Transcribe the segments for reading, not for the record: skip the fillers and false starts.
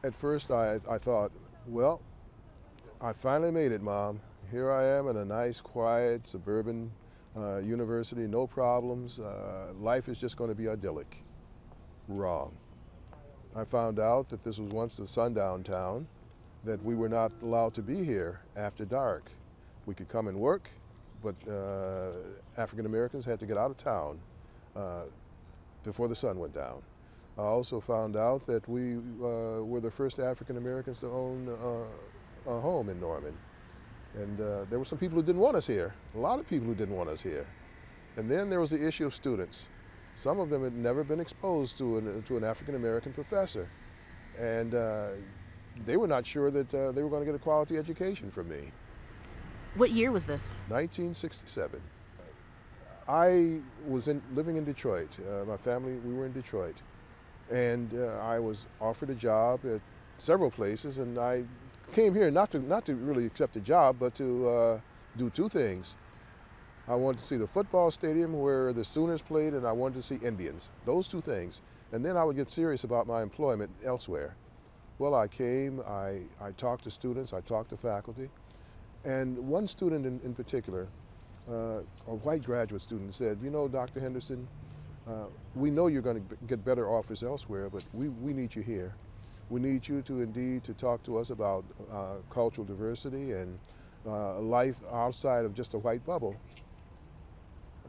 At first I thought, well, I finally made it, Mom. Here I am in a nice, quiet, suburban university, no problems. Life is just going to be idyllic. Wrong. I found out that this was once a sundown town, that we were not allowed to be here after dark. We could come and work, but African Americans had to get out of town uh, before the sun went down. I also found out that we were the first African Americans to own a home in Norman. And there were some people who didn't want us here, a lot of people who didn't want us here. And then there was the issue of students. Some of them had never been exposed to an African American professor. And they were not sure that they were going to get a quality education from me. What year was this? 1967. I was living in Detroit. My family, we were in Detroit. And I was offered a job at several places, and I came here not to really accept a job, but to do two things. I wanted to see the football stadium where the Sooners played, and I wanted to see Indians. Those two things. And then I would get serious about my employment elsewhere. Well, I came, I talked to students, I talked to faculty, and one student in particular, a white graduate student, said, you know, Dr. Henderson, we know you're going to get better offers elsewhere, but we need you here. We need you to indeed to talk to us about cultural diversity and life outside of just a white bubble.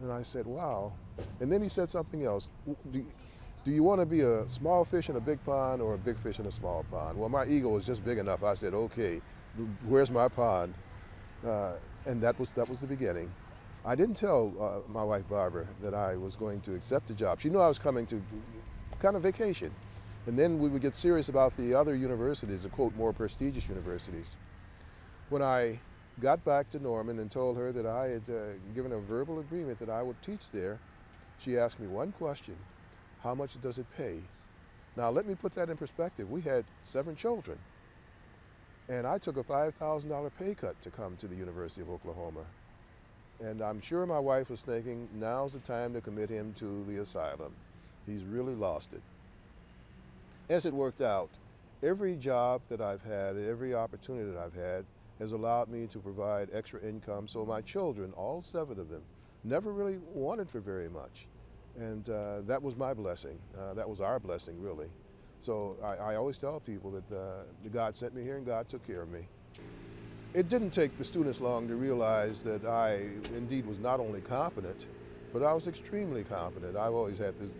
And I said, wow. And then he said something else. Do you want to be a small fish in a big pond or a big fish in a small pond? Well, my ego was just big enough. I said, okay, where's my pond? And that was the beginning. I didn't tell my wife Barbara that I was going to accept the job. She knew I was coming to kind of vacation. And then we would get serious about the other universities, the quote, more prestigious universities. When I got back to Norman and told her that I had given a verbal agreement that I would teach there, she asked me one question: how much does it pay? Now let me put that in perspective. We had 7 children, and I took a $5,000 pay cut to come to the University of Oklahoma. And I'm sure my wife was thinking, now's the time to commit him to the asylum. He's really lost it. As it worked out, every job that I've had, every opportunity that I've had, has allowed me to provide extra income. So my children, all 7 of them, never really wanted for very much. And that was my blessing. That was our blessing, really. So I always tell people that God sent me here and God took care of me. It didn't take the students long to realize that I indeed was not only competent, but I was extremely competent. I've always had this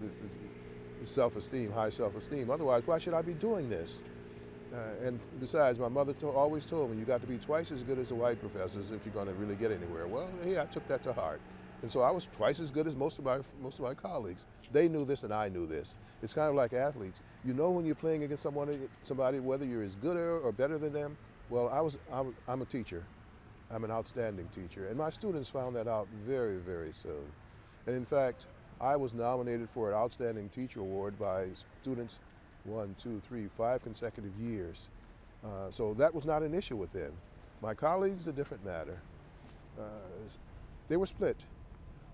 self-esteem, high self-esteem. Otherwise, why should I be doing this? And besides, my mother always told me, you got to be twice as good as the white professors if you're going to really get anywhere. Well, hey, I took that to heart. And so I was twice as good as most of my colleagues. They knew this and I knew this. It's kind of like athletes. You know when you're playing against somebody, whether you're as good or better than them. Well, I'm a teacher. I'm an outstanding teacher. And my students found that out very, very soon. And in fact, I was nominated for an Outstanding Teacher Award by students 1, 2, 3, 5 consecutive years. So that was not an issue with them. My colleagues, a different matter. They were split.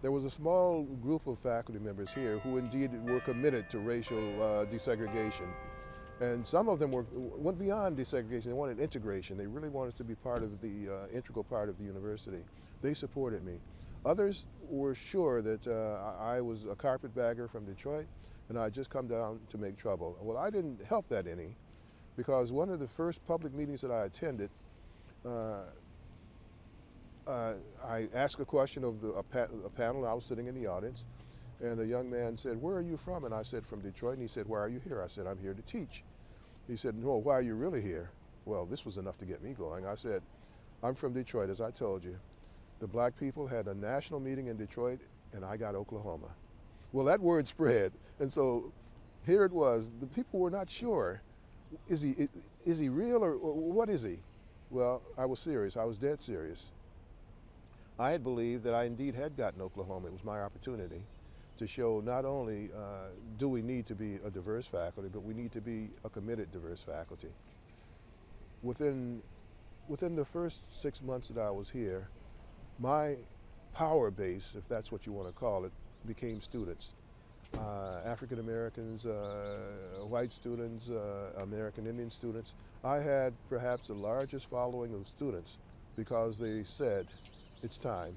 There was a small group of faculty members here who indeed were committed to racial desegregation. And some of them went beyond desegregation. They wanted integration. They really wanted to be part of the integral part of the university. They supported me. Others were sure that I was a carpetbagger from Detroit and I'd just come down to make trouble. Well, I didn't help that any, because one of the first public meetings that I attended, I asked a question of a panel, and I was sitting in the audience, and a young man said, where are you from? And I said, from Detroit. And he said, why are you here? I said, I'm here to teach. He said, no, why are you really here? Well, this was enough to get me going. I said, I'm from Detroit, as I told you. The black people had a national meeting in Detroit, and I got Oklahoma. Well, that word spread, and so here it was. The people were not sure. Is he real or what is he? Well, I was serious. I was dead serious. I had believed that I indeed had gotten Oklahoma. It was my opportunity to show not only do we need to be a diverse faculty, but we need to be a committed diverse faculty. Within the first 6 months that I was here, my power base, if that's what you want to call it, became students. African Americans, white students, American Indian students. I had perhaps the largest following of students because they said, it's time.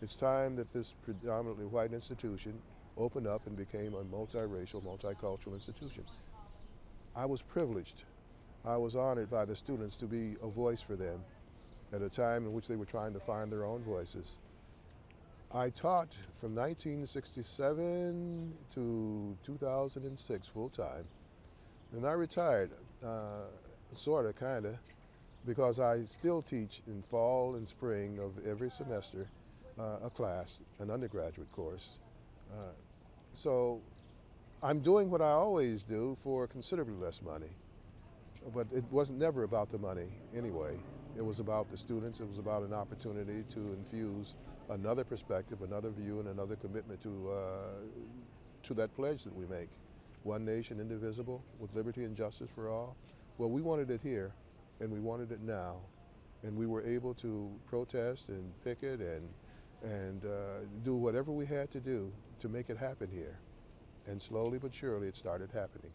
It's time that this predominantly white institution opened up and became a multiracial, multicultural institution. I was privileged. I was honored by the students to be a voice for them at a time in which they were trying to find their own voices. I taught from 1967 to 2006 full time, and I retired, sort of, kind of, because I still teach in fall and spring of every semester a class, an undergraduate course. So I'm doing what I always do for considerably less money. But it wasn't never about the money anyway. It was about the students. It was about an opportunity to infuse another perspective, another view, and another commitment to that pledge that we make. One nation, indivisible, with liberty and justice for all. Well, we wanted it here, and we wanted it now. And we were able to protest and picket and do whatever we had to do to make it happen here. And slowly but surely it started happening.